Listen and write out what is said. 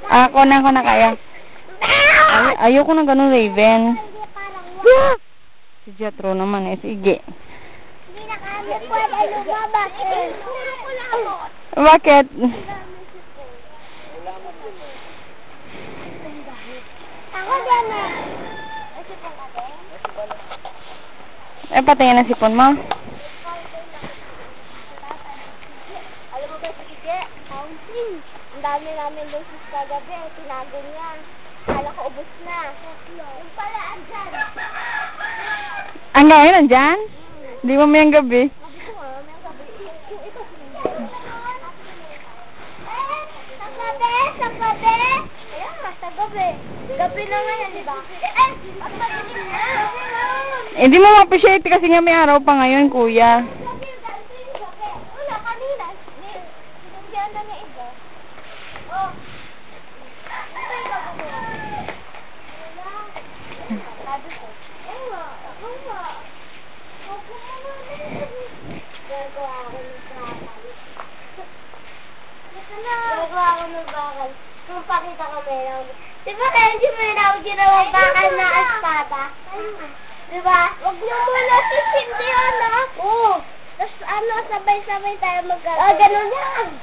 Ako na kaya. Ayoko na ganun, Raven. Si Jetro naman eh. Sige. Hindi na kami pwede lumabas eh. Bakit? Ako din eh. Eh, patingin na sipon mo. Alam mo ba si Ige? Counting. Ang dami namin lusis kagabi. Tinago niya. Kala ko ubos na. Yung pala, andyan. Ang ngayon, nandyan? Hindi mo may gabi. Sabi ko nga, may gabi. Yung ito. Sa gabi! Sa gabi! Ayan nga, sa gabi. Gabi na ngayon, di ba? Eh! Ang madilim na! Hindi mo ma-appreciate kasi nga may araw pa ngayon, kuya. Wala, kanina. Sinundihan na nga iba. Oh. Ito yung gagawin. Sabi ko. Ako nga. Gagawa ako ng bakal. Gagawa ako ng bakal. Kung pakita ko meron. Di ba kaya di mo na ako ginawang bakal na espada? Diba? Huwag niyo muna sisindihan na. Oo. Tapos sabay-sabay tayo mag-gagawin. Ganun yan.